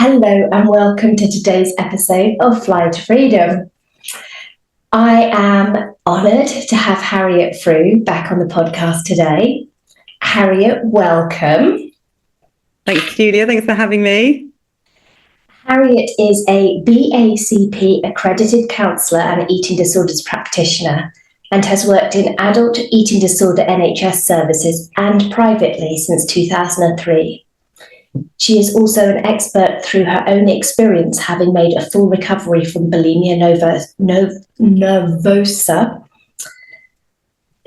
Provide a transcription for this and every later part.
Hello and welcome to today's episode of Fly to Freedom. I am honoured to have Harriet Frew back on the podcast today. Harriet, welcome. Thanks, Julia. Thanks for having me. Harriet is a BACP accredited counsellor and eating disorders practitioner and has worked in adult eating disorder NHS services and privately since 2003. She is also an expert through her own experience, having made a full recovery from bulimia nervosa.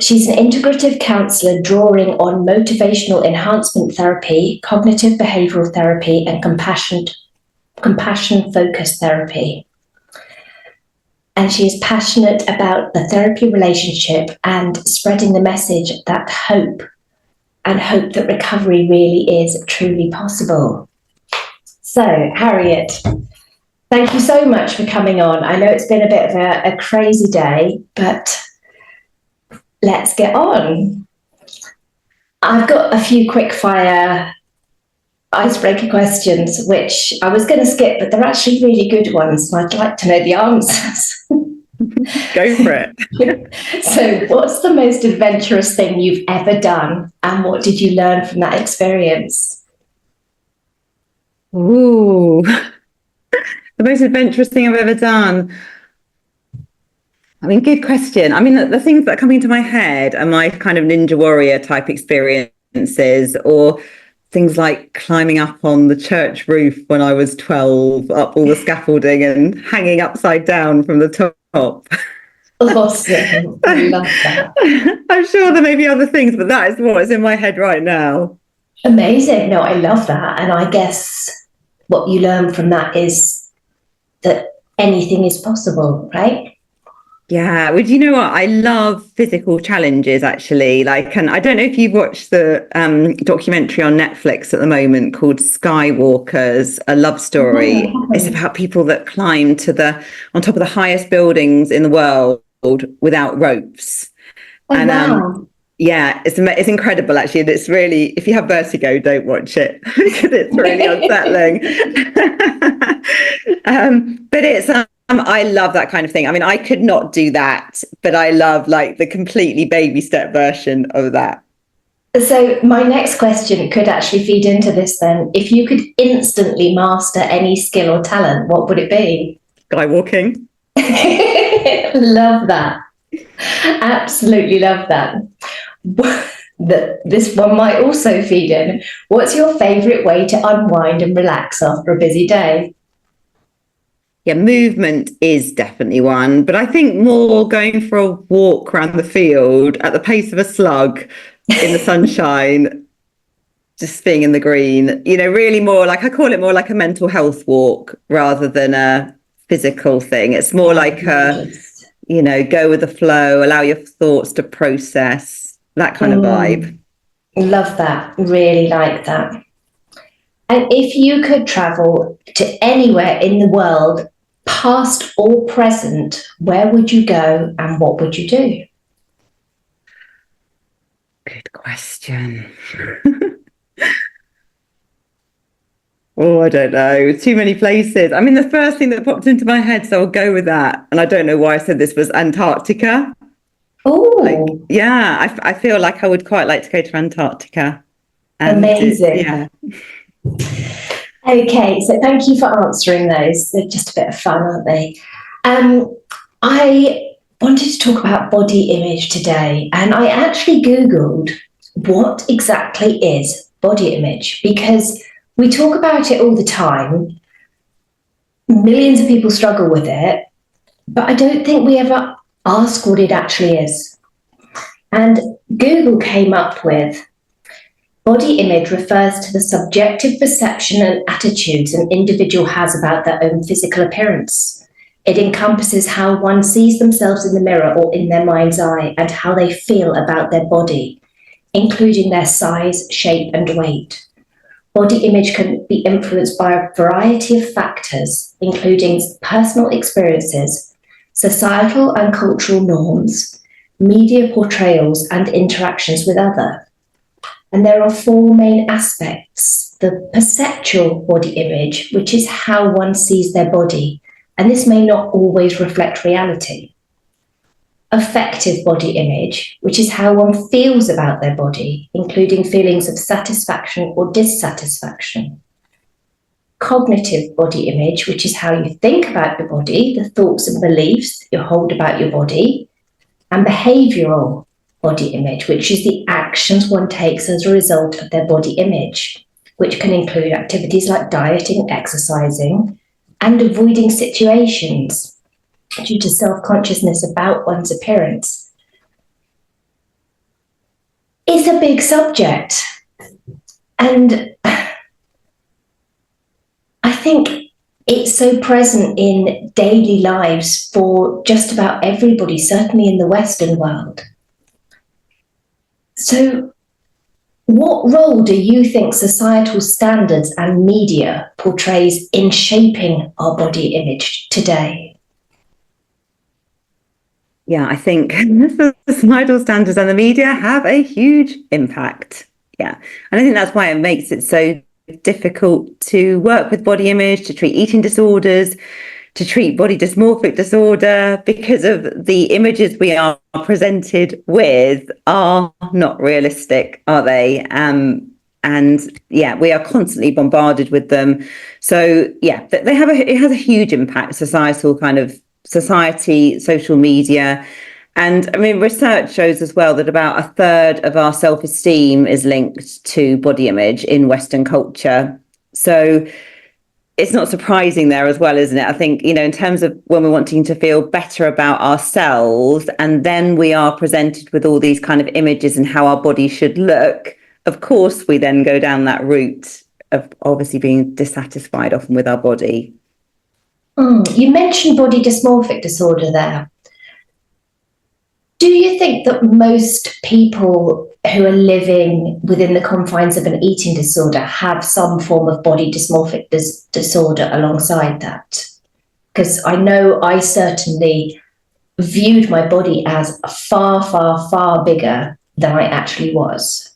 She's an integrative counsellor drawing on motivational enhancement therapy, cognitive behavioural therapy, and compassion-focused therapy. And she is passionate about the therapy relationship and spreading the message that hope that recovery really is truly possible. So, Harriet, thank you so much for coming on. I know it's been a bit of a crazy day, but let's get on. I've got a few quick fire icebreaker questions, which I was going to skip, but they're actually really good ones, and I'd like to know the answers. Go for it. So, what's the most adventurous thing you've ever done, and what did you learn from that experience? Ooh, the most adventurous thing I've ever done. I mean, good question. I mean, the things that are coming to my head are my kind of ninja warrior type experiences, or things like climbing up on the church roof when I was 12, up all the scaffolding and hanging upside down from the top. Awesome. I love that. I'm sure there may be other things, but that is what's in my head right now. Amazing. No, I love that. And I guess what you learn from that is that anything is possible, right? Yeah, well, you know what? I love physical challenges, actually. And I don't know if you've watched the documentary on Netflix at the moment called Skywalkers, a love story. It's about people that climb on top of the highest buildings in the world without ropes. Oh, and wow. Yeah, it's incredible, actually. And it's really, if you have vertigo, don't watch it because it's really unsettling. But it's I love that kind of thing. I mean, I could not do that, but I love the completely baby step version of that. So my next question could actually feed into this then. If you could instantly master any skill or talent, what would it be? Skywalking. Love that. Absolutely love that. This one might also feed in. What's your favourite way to unwind and relax after a busy day? Yeah, movement is definitely one, but I think more going for a walk around the field at the pace of a slug in the sunshine, just being in the green, really more I call it more like a mental health walk rather than a physical thing. It's more like go with the flow, allow your thoughts to process, that kind of vibe. Love that. Really like that. And if you could travel to anywhere in the world, past or present, where would you go and what would you do? Good question. Oh, I don't know. Too many places. I mean, the first thing that popped into my head, so I'll go with that. And I don't know why I said this, was Antarctica. Oh, yeah, I feel like I would quite like to go to Antarctica. Amazing. Yeah. Okay, so thank you for answering those. They're just a bit of fun, aren't they? I wanted to talk about body image today, and I actually Googled what exactly is body image, because we talk about it all the time. Millions of people struggle with it, but I don't think we ever ask what it actually is. And Google came up with body image refers to the subjective perception and attitudes an individual has about their own physical appearance. It encompasses how one sees themselves in the mirror or in their mind's eye and how they feel about their body, including their size, shape, and weight. Body image can be influenced by a variety of factors, including personal experiences, societal and cultural norms, media portrayals, and interactions with others. And there are four main aspects the perceptual body image, which is how one sees their body, and this may not always reflect reality. Affective body image, which is how one feels about their body, including feelings of satisfaction or dissatisfaction. Cognitive body image, which is how you think about your body, the thoughts and beliefs that you hold about your body. And behavioural body image, which is the actions one takes as a result of their body image, which can include activities like dieting, exercising, and avoiding situations due to self-consciousness about one's appearance. It's a big subject, and I think it's so present in daily lives for just about everybody, certainly in the Western world. So, what role do you think societal standards and media portrays in shaping our body image today? Yeah, I think the societal standards and the media have a huge impact. Yeah. And I think that's why it makes it so difficult to work with body image, to treat eating disorders, to treat body dysmorphic disorder, because of the images we are presented with are not realistic, are they? And yeah, we are constantly bombarded with them. So yeah, it has a huge impact, societal kind of society, social media. And I mean, research shows as well that about a third of our self-esteem is linked to body image in Western culture. So it's not surprising there as well, isn't it? I think, in terms of when we're wanting to feel better about ourselves, and then we are presented with all these kind of images and how our body should look, of course, we then go down that route of obviously being dissatisfied often with our body. You mentioned body dysmorphic disorder there. Do you think that most people who are living within the confines of an eating disorder have some form of body dysmorphic disorder alongside that? Because I know I certainly viewed my body as far, far, far bigger than I actually was.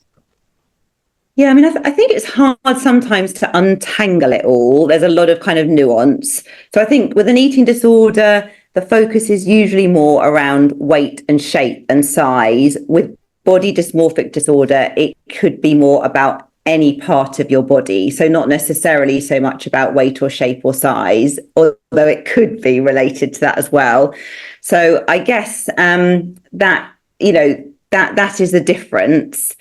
Yeah, I mean, I think it's hard sometimes to untangle it all. There's a lot of kind of nuance. So I think with an eating disorder, the focus is usually more around weight and shape and size. With body dysmorphic disorder, it could be more about any part of your body. So not necessarily so much about weight or shape or size, although it could be related to that as well. So I guess that is the difference.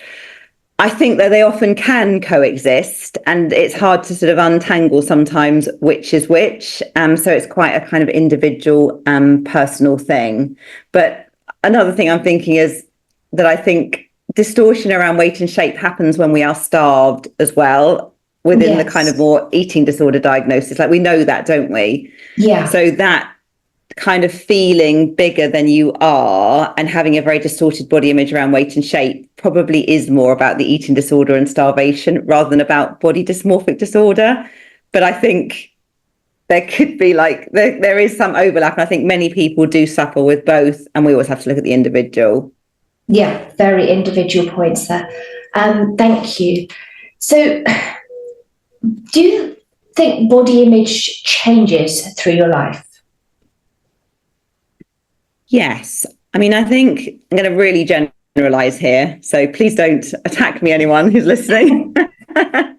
I think that they often can coexist, and it's hard to sort of untangle sometimes which is which. So it's quite a kind of individual, personal thing. But another thing I'm thinking is that I think distortion around weight and shape happens when we are starved as well, within the kind of more eating disorder diagnosis. Like, we know that, don't we? Yeah. So that kind of feeling bigger than you are and having a very distorted body image around weight and shape probably is more about the eating disorder and starvation rather than about body dysmorphic disorder. But I think there could be there is some overlap, and I think many people do suffer with both, and we always have to look at the individual. Yeah, very individual points there. Thank you. So do you think body image changes through your life? Yes. I mean, I think I'm going to really generalize here, so please don't attack me, anyone who's listening. I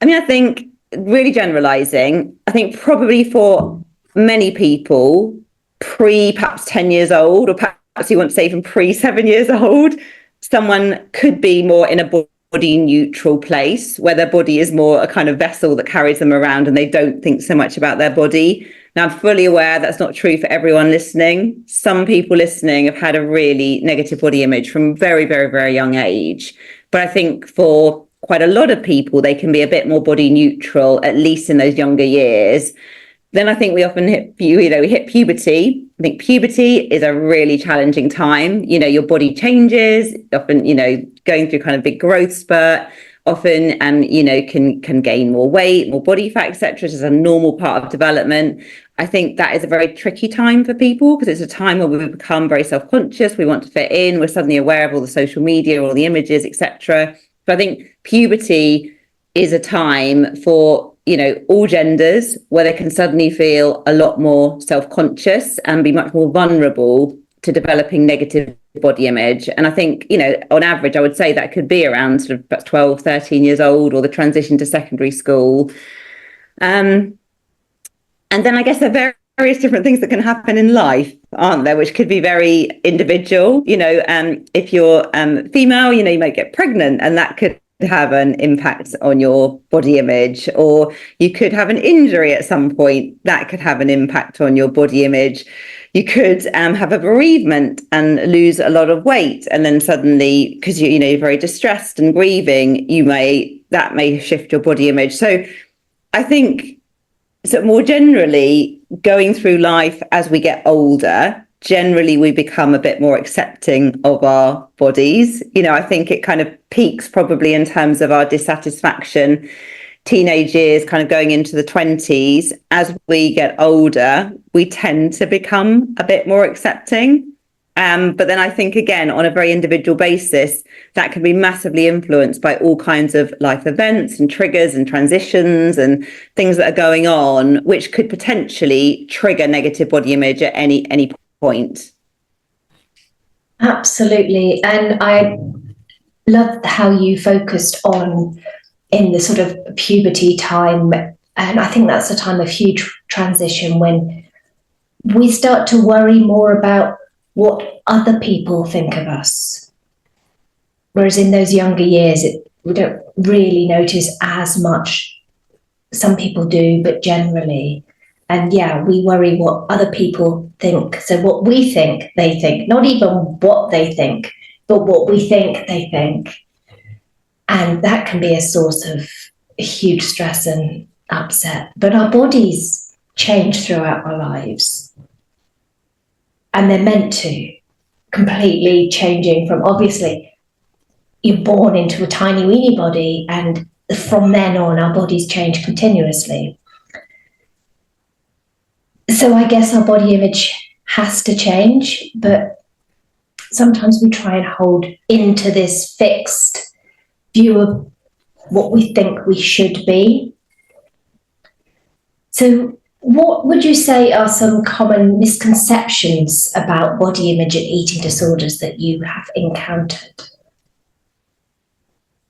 mean, I think really generalizing, I think probably for many people, perhaps 10 years old, or perhaps you want to say even 7 years old, someone could be more in a body neutral place where their body is more a kind of vessel that carries them around and they don't think so much about their body. Now, I'm fully aware that's not true for everyone listening. Some people listening have had a really negative body image from very, very, very young age. But I think for quite a lot of people, they can be a bit more body neutral, at least in those younger years. Then I think we often hit puberty. I think puberty is a really challenging time. Your body changes, often, going through kind of big growth spurt, often, can gain more weight, more body fat, etc. Which is a normal part of development. I think that is a very tricky time for people because it's a time where we become very self-conscious. We want to fit in. We're suddenly aware of all the social media, all the images, etc. So I think puberty is a time for, all genders where they can suddenly feel a lot more self-conscious and be much more vulnerable to developing negative body image. And I think, on average, I would say that could be around sort of about 12, 13 years old, or the transition to secondary school. And then I guess there are various different things that can happen in life, aren't there, which could be very individual. If you're female, you might get pregnant, and that could have an impact on your body image, or you could have an injury at some point that could have an impact on your body image. You could have a bereavement and lose a lot of weight, and then suddenly, because you're very distressed and grieving, that may shift your body image. So I think, so more generally, going through life as we get older, generally we become a bit more accepting of our bodies. I think it kind of peaks probably in terms of our dissatisfaction, teenage years, kind of going into the 20s. As we get older, we tend to become a bit more accepting. But then I think, again, on a very individual basis, that can be massively influenced by all kinds of life events and triggers and transitions and things that are going on, which could potentially trigger negative body image at any point. Absolutely. And I love how you focused on in the sort of puberty time. And I think that's a time of huge transition when we start to worry more about what other people think of us. Whereas in those younger years, we don't really notice as much. Some people do, but generally. And yeah, we worry what other people think. So what we think they think, not even what they think, but what we think they think. And that can be a source of huge stress and upset. But our bodies change throughout our lives. And they're meant to, completely changing from, obviously, you're born into a tiny weeny body, and from then on, our bodies change continuously. So I guess our body image has to change, but sometimes we try and hold into this fixed view of what we think we should be. So what would you say are some common misconceptions about body image and eating disorders that you have encountered?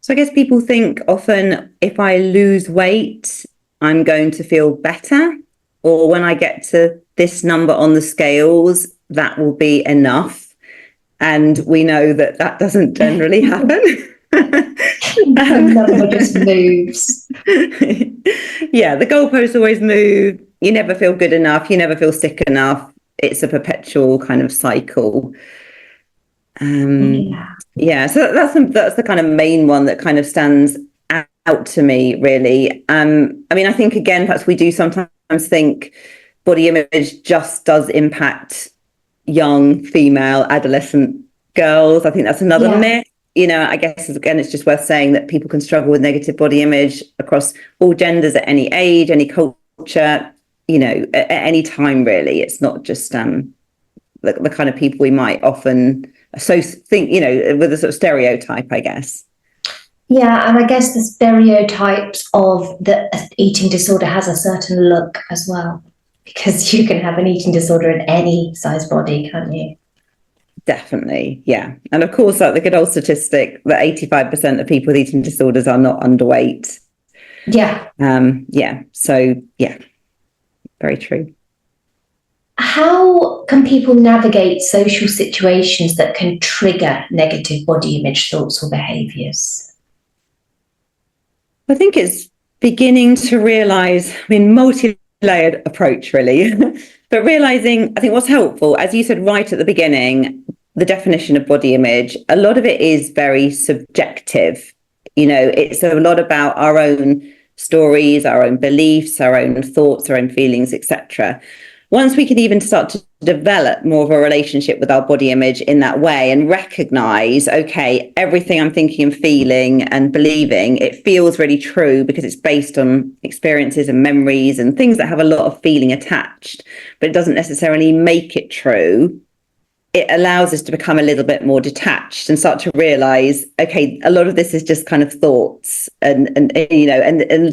So I guess people think often, if I lose weight, I'm going to feel better, or when I get to this number on the scales, that will be enough. And we know that doesn't generally happen. The number just moves. Yeah, the goalposts always move. You never feel good enough. You never feel sick enough. It's a perpetual kind of cycle. Yeah, so that's the kind of main one that kind of stands out to me, really. I mean, I think, again, perhaps we do sometimes think body image just does impact young female adolescent girls. I think that's another myth. I guess, again, it's just worth saying that people can struggle with negative body image across all genders at any age, any culture, at any time, really. It's not just the kind of people we might often think, with a sort of stereotype, I guess. Yeah, and I guess the stereotypes of the eating disorder has a certain look as well, because you can have an eating disorder in any size body, can't you? Definitely, yeah. And of course, like the good old statistic that 85% of people with eating disorders are not underweight. Yeah. So, yeah, very true. How can people navigate social situations that can trigger negative body image thoughts or behaviours? I think it's beginning to realise, multi-layered approach, really. But realising, I think what's helpful, as you said right at the beginning, the definition of body image, a lot of it is very subjective. It's a lot about our own stories, our own beliefs, our own thoughts, our own feelings, etc. Once we can even start to develop more of a relationship with our body image in that way and recognise, okay, everything I'm thinking and feeling and believing, it feels really true because it's based on experiences and memories and things that have a lot of feeling attached, but it doesn't necessarily make it true. it allows us to become a little bit more detached and start to realize, okay, a lot of this is just kind of thoughts, and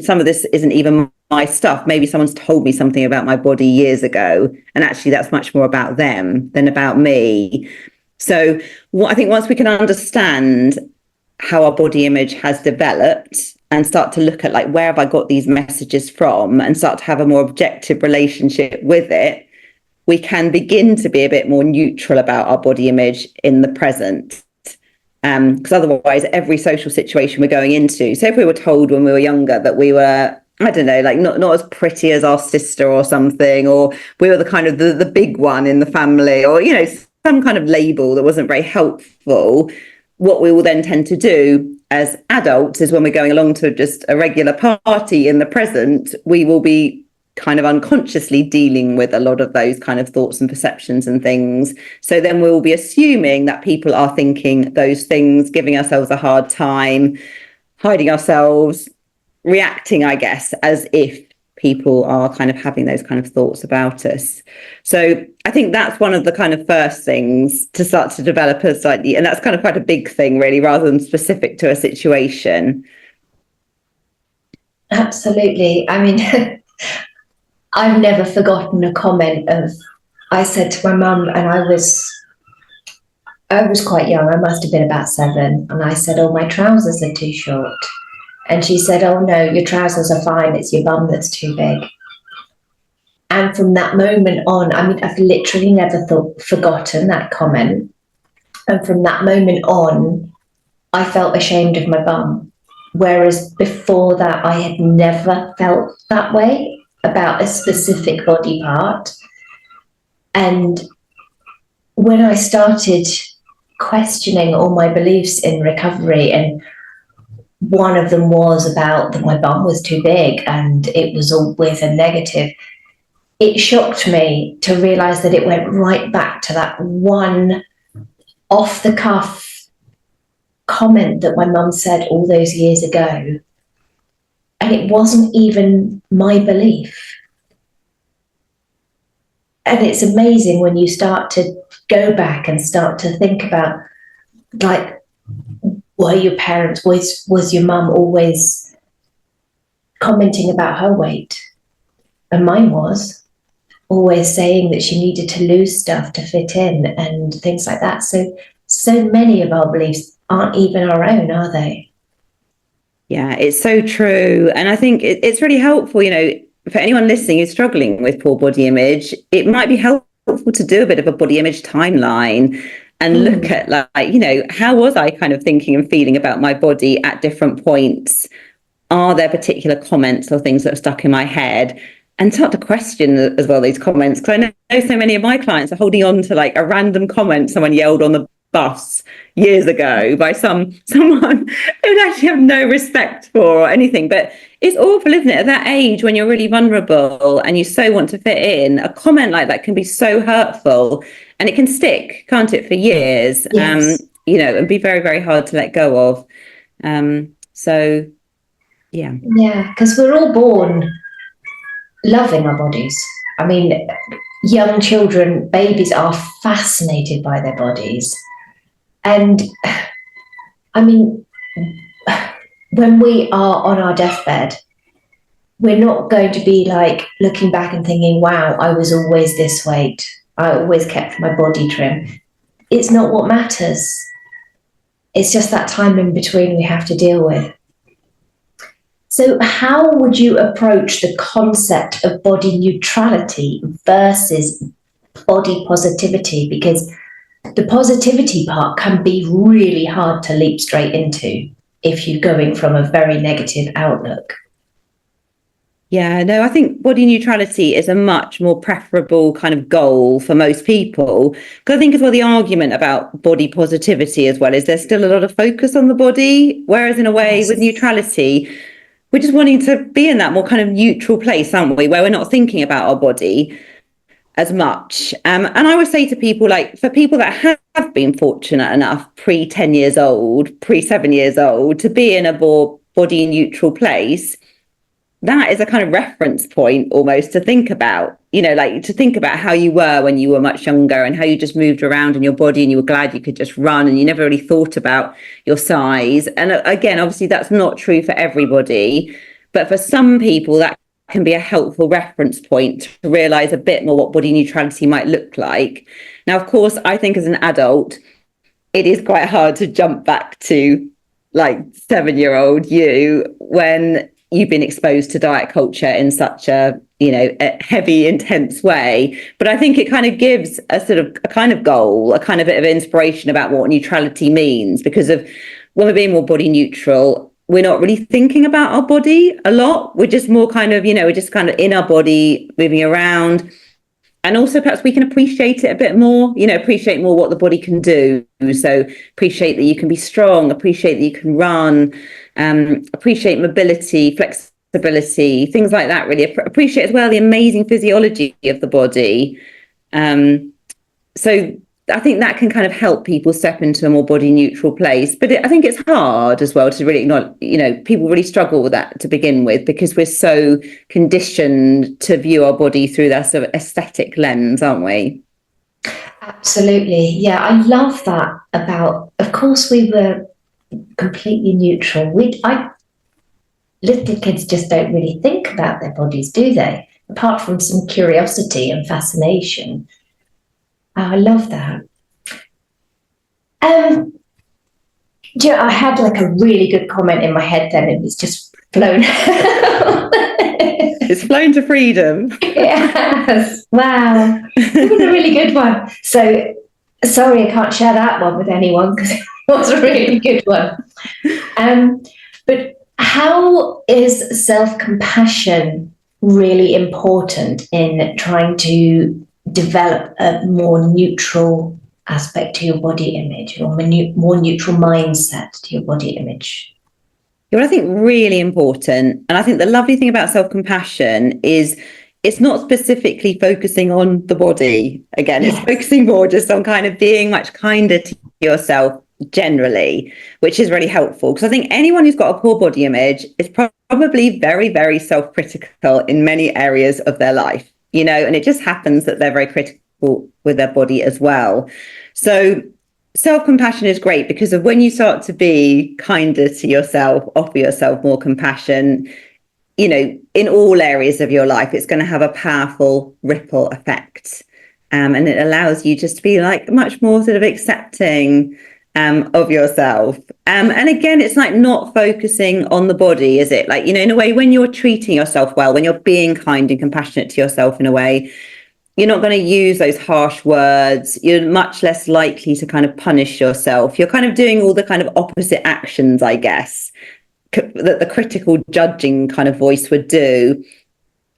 some of this isn't even my stuff. Maybe someone's told me something about my body years ago, and actually that's much more about them than about me. So I think once we can understand how our body image has developed and start to look at, like, where have I got these messages from, and start to have a more objective relationship with it, we can begin to be a bit more neutral about our body image in the present. Because otherwise, every social situation we're going into, so if we were told when we were younger that we were, I don't know, like not as pretty as our sister or something, or we were the kind of the big one in the family, or, some kind of label that wasn't very helpful, what we will then tend to do as adults is when we're going along to just a regular party in the present, we will be kind of unconsciously dealing with a lot of those kind of thoughts and perceptions and things. So then we'll be assuming that people are thinking those things, giving ourselves a hard time, hiding ourselves, reacting, I guess, as if people are kind of having those kind of thoughts about us. So I think that's one of the kind of first things to start to develop a slightly, and that's kind of quite a big thing really, rather than specific to a situation. Absolutely. I mean, I've never forgotten a comment I said to my mum, and I was quite young. I must have been about 7. And I said, "Oh, my trousers are too short." And she said, "Oh no, your trousers are fine. It's your bum that's too big." And from that moment on, I mean, I've literally never forgotten that comment. And from that moment on, I felt ashamed of my bum. Whereas before that, I had never felt that way about a specific body part. And when I started questioning all my beliefs in recovery, and one of them was about that my bum was too big and it was always a negative, it shocked me to realize that it went right back to that one off the cuff comment that my mum said all those years ago. And it wasn't even my belief. And it's amazing when you start to go back and start to think about, like, were your parents, was your mum always commenting about her weight? And mine was always saying that she needed to lose stuff to fit in and things like that. So many of our beliefs aren't even our own, are they? Yeah, it's so true. And I think it's really helpful, for anyone listening who's struggling with poor body image, it might be helpful to do a bit of a body image timeline and look at, like, how was I kind of thinking and feeling about my body at different points? Are there particular comments or things that are stuck in my head? And start to question as well these comments, because I know so many of my clients are holding on to, like, a random comment someone yelled on the bus years ago by someone they would actually have no respect for or anything. But it's awful, isn't it, at that age when you're really vulnerable and you so want to fit in? A comment like that can be so hurtful, and it can stick, can't it, for years? Yes. And be very, very hard to let go of. So yeah, because we're all born loving our bodies. I mean, young children, babies are fascinated by their bodies. And I mean, when we are on our deathbed, we're not going to be like looking back and thinking, wow, I was always this weight. I always kept my body trim. It's not what matters. It's just that time in between we have to deal with. So how would you approach the concept of body neutrality versus body positivity? Because the positivity part can be really hard to leap straight into if you're going from a very negative outlook. Yeah, no, I think body neutrality is a much more preferable kind of goal for most people. Because I think as well, the argument about body positivity as well is there's still a lot of focus on the body, whereas in a way with neutrality, we're just wanting to be in that more kind of neutral place, aren't we, where we're not thinking about our body as much. And I would say to people, like, for people that have been fortunate enough pre-10 years old, pre-7 years old, to be in a more body neutral place, that is a kind of reference point almost to think about, like to think about how you were when you were much younger and how you just moved around in your body and you were glad you could just run and you never really thought about your size. And again, obviously that's not true for everybody, but for some people that can be a helpful reference point to realize a bit more what body neutrality might look like. Now, of course, I think as an adult, it is quite hard to jump back to like 7-year-old you when you've been exposed to diet culture in such a heavy, intense way. But I think it kind of gives a sort of a kind of goal, a kind of bit of inspiration about what neutrality means, because of when we're being more body neutral, we're not really thinking about our body a lot. We're just more kind of, we're just kind of in our body, moving around. And also perhaps we can appreciate it a bit more, appreciate more what the body can do. So appreciate that you can be strong, appreciate that you can run, appreciate mobility, flexibility, things like that, really. Appreciate as well the amazing physiology of the body. So I think that can kind of help people step into a more body neutral place. But I think it's hard as well to really acknowledge, people really struggle with that to begin with, because we're so conditioned to view our body through that sort of aesthetic lens, aren't we? Absolutely. Yeah, I love that about, of course, we were completely neutral. Little kids just don't really think about their bodies, do they? Apart from some curiosity and fascination. I love that. I had like a really good comment in my head then, and it's just flown. It's flown to freedom. Yes. Wow. It was a really good one. So sorry I can't share that one with anyone because it was a really good one. But how is self-compassion really important in trying to develop a more neutral aspect to your body image, or more neutral mindset to your body image? What I think really important, and I think the lovely thing about self-compassion is it's not specifically focusing on the body. Again, yes. It's focusing more just on kind of being much kinder to yourself generally, which is really helpful, because I think anyone who's got a poor body image is probably very, very self-critical in many areas of their life, and it just happens that they're very critical with their body as well. So self-compassion is great, because of when you start to be kinder to yourself, offer yourself more compassion, in all areas of your life, it's going to have a powerful ripple effect. And it allows you just to be like much more sort of accepting of yourself. And again, it's like not focusing on the body, is it? Like, in a way, when you're treating yourself well, when you're being kind and compassionate to yourself in a way, you're not going to use those harsh words. You're much less likely to kind of punish yourself. You're kind of doing all the kind of opposite actions, I guess, that the critical judging kind of voice would do.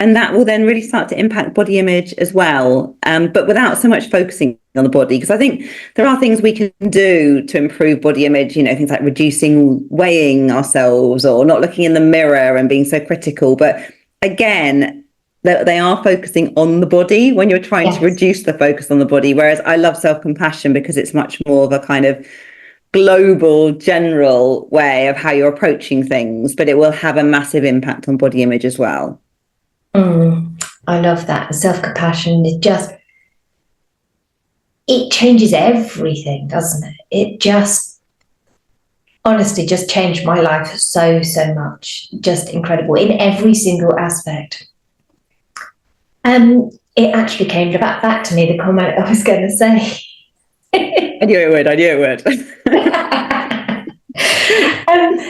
And that will then really start to impact body image as well, but without so much focusing on the body. Because I think there are things we can do to improve body image, things like weighing ourselves or not looking in the mirror and being so critical. But again, they are focusing on the body when you're trying to reduce the focus on the body. Whereas I love self-compassion because it's much more of a kind of global, general way of how you're approaching things, but it will have a massive impact on body image as well. I love that. Self-compassion is it changes everything, doesn't it? It just honestly just changed my life so much. Just incredible in every single aspect. It actually came back to me, the comment I was going to say. I knew it would.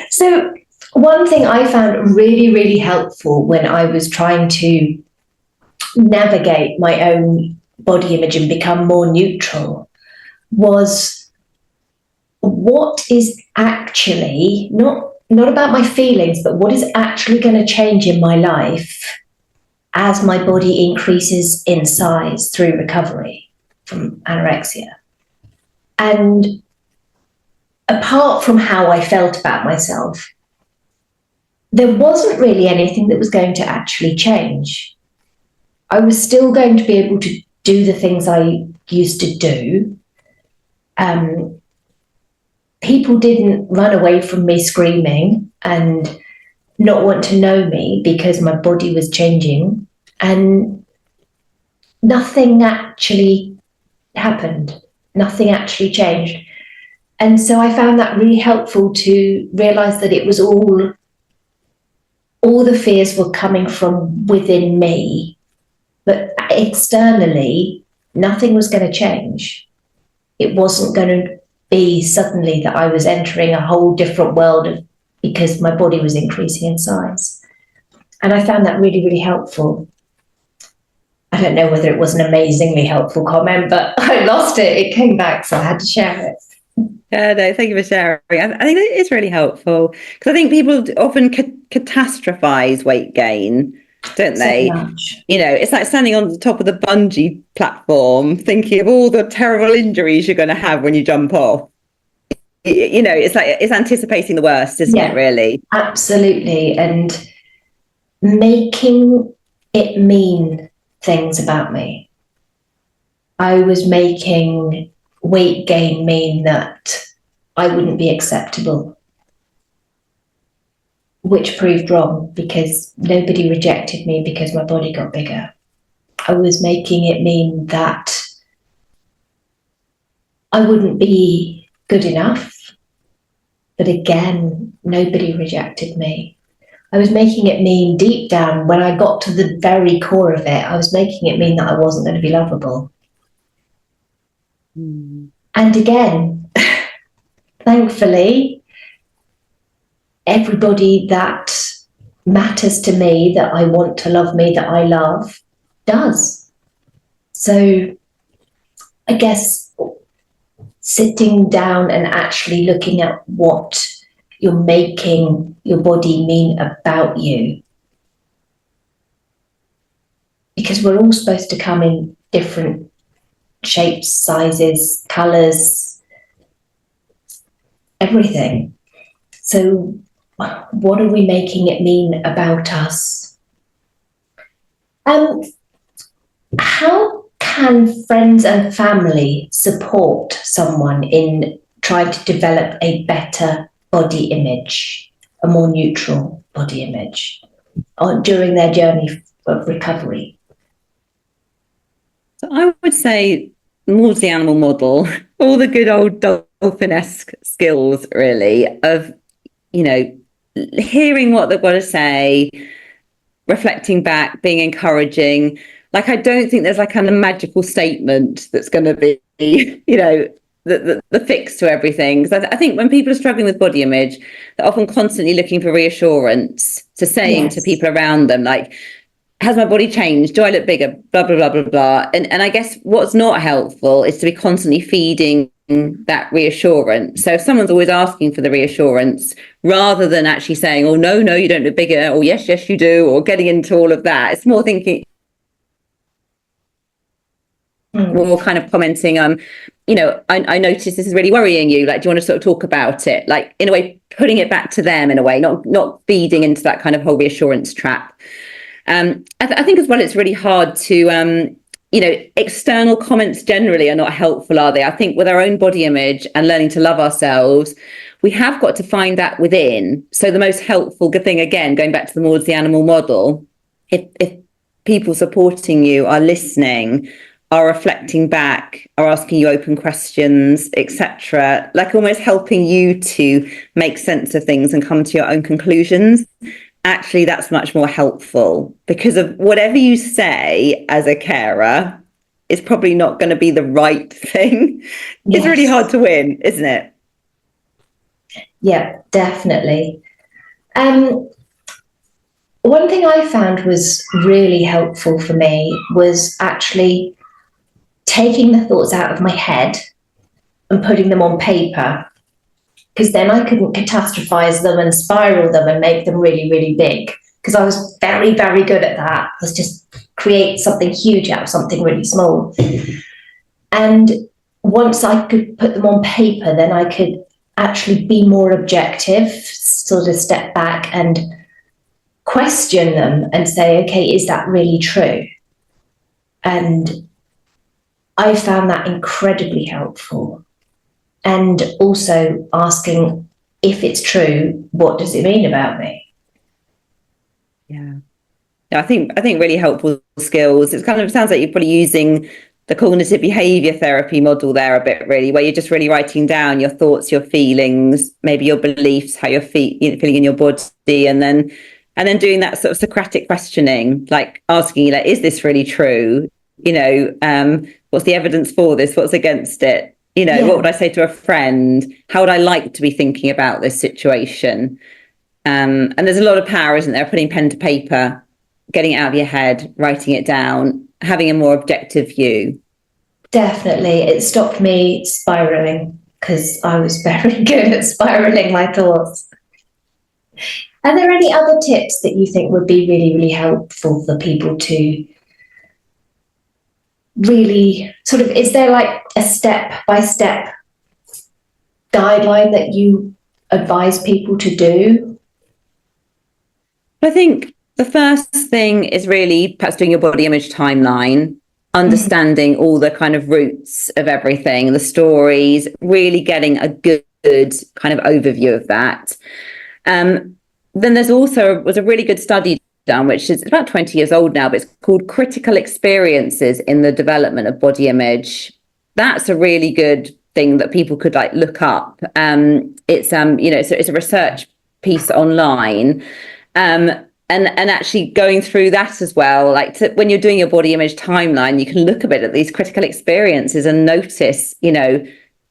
So one thing I found really, really helpful when I was trying to navigate my own body image and become more neutral was what is actually not about my feelings, but what is actually going to change in my life as my body increases in size through recovery from anorexia. And apart from how I felt about myself, there wasn't really anything that was going to actually change. I was still going to be able to do the things I used to do. People didn't run away from me screaming, and not want to know me because my body was changing, and nothing actually happened. Nothing actually changed. And so I found that really helpful to realize that it was all the fears were coming from within me, but externally, nothing was going to change. It wasn't going to be suddenly that I was entering a whole different world because my body was increasing in size. And I found that really, really helpful. I don't know whether it was an amazingly helpful comment, but I lost it. It came back, so I had to share it. Yeah, no, thank you for sharing. I think it is really helpful because I think people often catastrophize weight gain, don't they? So much. You know, it's like standing on the top of the bungee platform, thinking of all the terrible injuries you're going to have when you jump off. You know, it's like it's anticipating the worst, isn't it, really? Absolutely. And making it mean things about me. I was making weight gain mean that I wouldn't be acceptable, which proved wrong because nobody rejected me because my body got bigger. I was making it mean that I wouldn't be good enough, but again, nobody rejected me. I was making it mean deep down, when I got to the very core of it, I was making it mean that I wasn't going to be lovable. And again, thankfully, everybody that matters to me, that I want to love me, that I love, does. So I guess sitting down and actually looking at what you're making your body mean about you. Because we're all supposed to come in different shapes, sizes, colours, everything. So what are we making it mean about us? How can friends and family support someone in trying to develop a better body image, a more neutral body image, during their journey of recovery? So I would say more the animal model, all the good old dolphin-esque skills, really, of, you know, hearing what they've got to say, reflecting back, being encouraging. Like, I don't think there's like a magical statement that's going to be, you know, the fix to everything. Because I think when people are struggling with body image, they're often constantly looking for reassurance, to saying to people around them, like, has my body changed? Do I look bigger? Blah, blah, blah, blah, blah. And I guess what's not helpful is to be constantly feeding that reassurance. So if someone's always asking for the reassurance, rather than actually saying, oh, no, you don't look bigger, or yes, you do, or getting into all of that, it's more thinking, more kind of commenting, you know, I noticed this is really worrying you. Like, do you want to sort of talk about it? Like, in a way, putting it back to them in a way, not feeding into that kind of whole reassurance trap. I think as well, it's really hard to, you know, external comments generally are not helpful, are they? I think with our own body image and learning to love ourselves, we have got to find that within. So the most helpful good thing, again, going back to the more the animal model, if people supporting you are listening, are reflecting back, are asking you open questions, etc., like almost helping you to make sense of things and come to your own conclusions, actually that's much more helpful, because of whatever you say as a carer is probably not going to be the right thing. It's really hard to win, isn't it? Yeah, definitely. One thing I found was really helpful for me was actually taking the thoughts out of my head and putting them on paper, because then I couldn't catastrophize them and spiral them and make them really, really big, because I was very, very good at that. Was just create something huge out of something really small. And once I could put them on paper, then I could actually be more objective, sort of step back and question them and say, okay, is that really true? And I found that incredibly helpful. And also asking, if it's true, what does it mean about me? Yeah. I think really helpful skills. It kind of sounds like you're probably using the cognitive behavior therapy model there a bit, really, where you're just really writing down your thoughts, your feelings, maybe your beliefs, how you're feeling in your body, and then doing that sort of Socratic questioning, like asking, like, is this really true? What's the evidence for this? What's against it? What would I say to a friend? How would I like to be thinking about this situation? And there's a lot of power, isn't there? Putting pen to paper, getting it out of your head, writing it down, having a more objective view. Definitely. It stopped me spiraling because I was very good at spiraling my thoughts. Are there any other tips that you think would be really, really helpful for people to really sort of, is there like a step-by-step guideline that you advise people to do? I think the first thing is really perhaps doing your body image timeline, understanding all the kind of roots of everything, the stories, really getting a good kind of overview of that. Then was a really good study done, which is about 20 years old now, but it's called Critical Experiences in the Development of Body Image. That's a really good thing that people could like look up. It's a research piece online. And actually going through that as well, when you're doing your body image timeline, you can look a bit at these critical experiences and notice,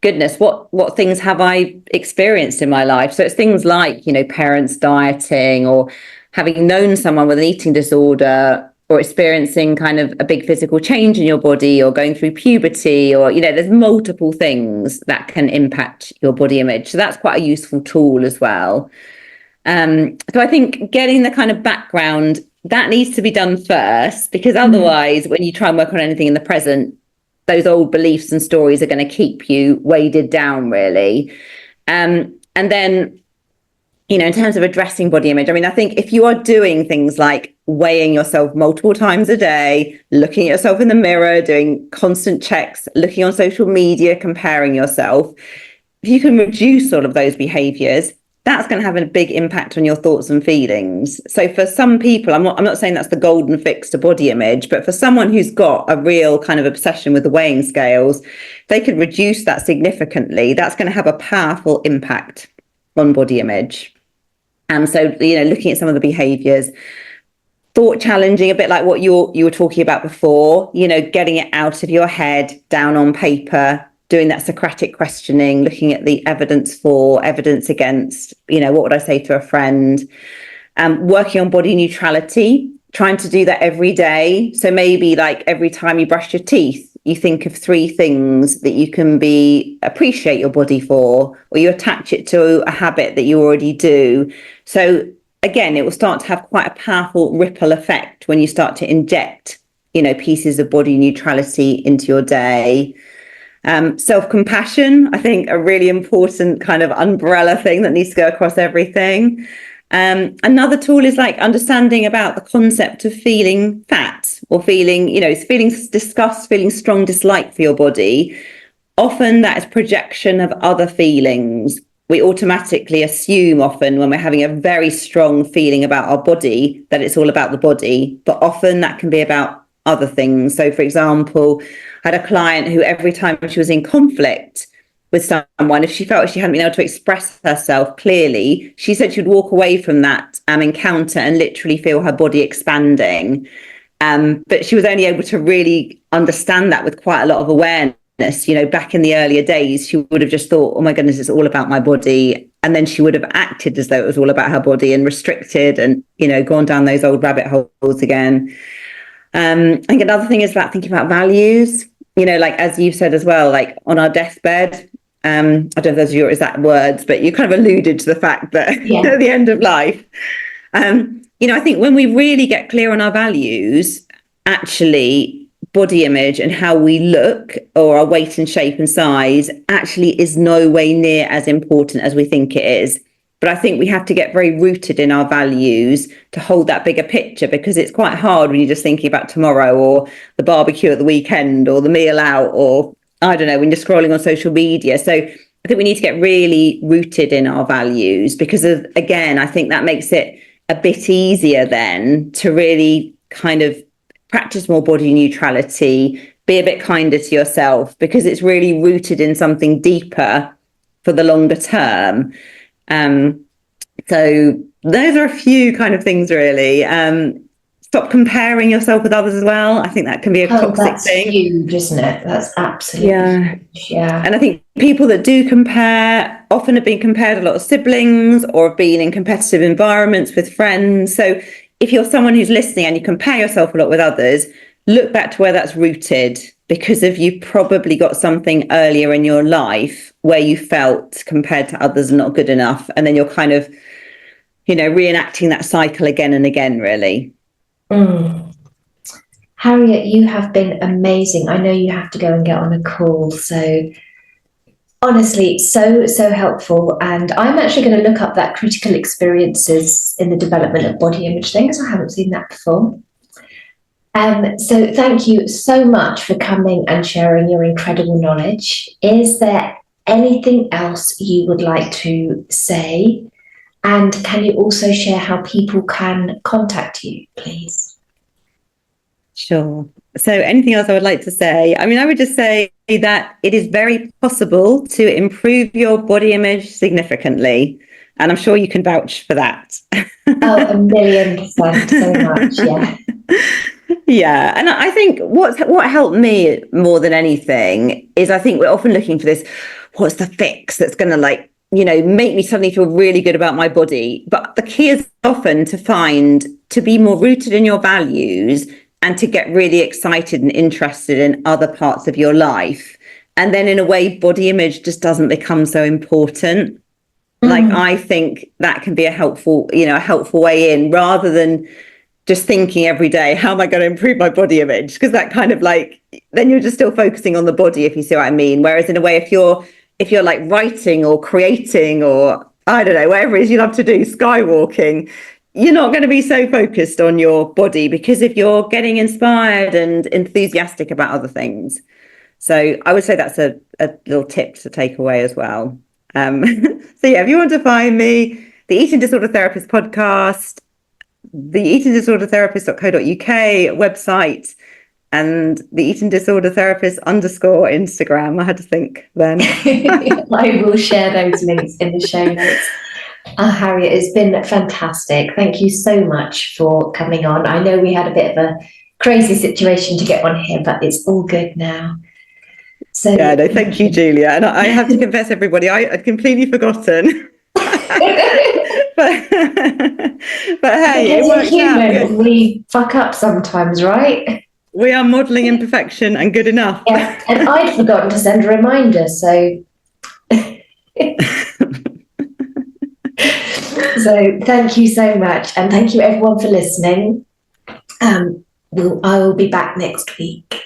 goodness, what things have I experienced in my life? So it's things like, parents dieting, or having known someone with an eating disorder, or experiencing kind of a big physical change in your body, or going through puberty, or, there's multiple things that can impact your body image. So that's quite a useful tool as well. So I think getting the kind of background, that needs to be done first, because otherwise, when you try and work on anything in the present, those old beliefs and stories are going to keep you weighted down, really. And then, in terms of addressing body image, I mean, I think if you are doing things like weighing yourself multiple times a day, looking at yourself in the mirror, doing constant checks, looking on social media, comparing yourself, if you can reduce all of those behaviors, that's going to have a big impact on your thoughts and feelings. So for some people, I'm not saying that's the golden fix to body image, but for someone who's got a real kind of obsession with the weighing scales, they could reduce that significantly. That's going to have a powerful impact on body image. And so, looking at some of the behaviors, thought challenging, a bit like what you were talking about before, getting it out of your head, down on paper, doing that Socratic questioning, looking at the evidence for, evidence against, what would I say to a friend? Working on body neutrality, trying to do that every day. So maybe like every time you brush your teeth, you think of 3 things that you can appreciate your body for, or you attach it to a habit that you already do. So again, it will start to have quite a powerful ripple effect when you start to inject, pieces of body neutrality into your day. Self-compassion, I think, a really important kind of umbrella thing that needs to go across everything. Another tool is like understanding about the concept of feeling fat, or feeling disgust, feeling strong dislike for your body. Often that is projection of other feelings. We automatically assume often when we're having a very strong feeling about our body that it's all about the body, but often that can be about other things. So, for example, I had a client who every time she was in conflict with someone, if she felt she hadn't been able to express herself clearly, she said she would walk away from that encounter and literally feel her body expanding. But she was only able to really understand that with quite a lot of awareness. Back in the earlier days, she would have just thought, oh my goodness, it's all about my body. And then she would have acted as though it was all about her body and restricted and, gone down those old rabbit holes again. I think another thing is about thinking about values, like as you've said as well, like on our deathbed. I don't know if those are your exact words, but you kind of alluded to the fact that at the end of life, I think when we really get clear on our values, actually body image and how we look, or our weight and shape and size, actually is no way near as important as we think it is. But I think we have to get very rooted in our values to hold that bigger picture, because it's quite hard when you're just thinking about tomorrow, or the barbecue at the weekend, or the meal out, or I don't know, when you're scrolling on social media. So I think we need to get really rooted in our values, because again, I think that makes it a bit easier then to really kind of practice more body neutrality, be a bit kinder to yourself, because it's really rooted in something deeper for the longer term. So those are a few kind of things, really. Stop comparing yourself with others as well. I think that can be a toxic that's thing. huge, isn't it? That's absolutely huge. Yeah. And I think people that do compare often have been compared a lot of siblings or have been in competitive environments with friends. So if you're someone who's listening and you compare yourself a lot with others, look back to where that's rooted, because if you probably got something earlier in your life where you felt compared to others not good enough, and then you're kind of, reenacting that cycle again and again, really. Harriet, you have been amazing. I know you have to go and get on a call, so honestly, so helpful. And I'm actually going to look up that critical experiences in the development of body image thing, because I haven't seen that before. So thank you so much for coming and sharing your incredible knowledge. Is there anything else you would like to say? And can you also share how people can contact you, please? Sure. So anything else I would like to say? I mean, I would just say that it is very possible to improve your body image significantly. And I'm sure you can vouch for that. Oh, 1,000,000% so much, yeah. Yeah. And I think what helped me more than anything is I think we're often looking for this, what's the fix that's going to make me suddenly feel really good about my body. But the key is often to be more rooted in your values and to get really excited and interested in other parts of your life. And then in a way, body image just doesn't become so important. Like, I think that can be a helpful way in, rather than just thinking every day, how am I going to improve my body image? Because that kind of then you're just still focusing on the body, if you see what I mean. Whereas in a way, if you're like writing or creating, or I don't know, whatever it is you love to do, skywalking, you're not going to be so focused on your body, because if you're getting inspired and enthusiastic about other things. So I would say that's a little tip to take away as well. So yeah, if you want to find me, the Eating Disorder Therapist podcast, the eatingdisordertherapist.co.uk website, and the Eating Disorder Therapist _ Instagram. I had to think then. I will share those links in the show notes. Harriet, it's been fantastic. Thank you so much for coming on. I know we had a bit of a crazy situation to get on here, but it's all good now. So yeah, no, thank you, Julia. And I have to confess, everybody, I'd completely forgotten. but hey, it worked out. We fuck up sometimes, right? We are modelling imperfection and good enough. Yeah, and I'd forgotten to send a reminder, so. So thank you so much, and thank you everyone for listening. I will be back next week.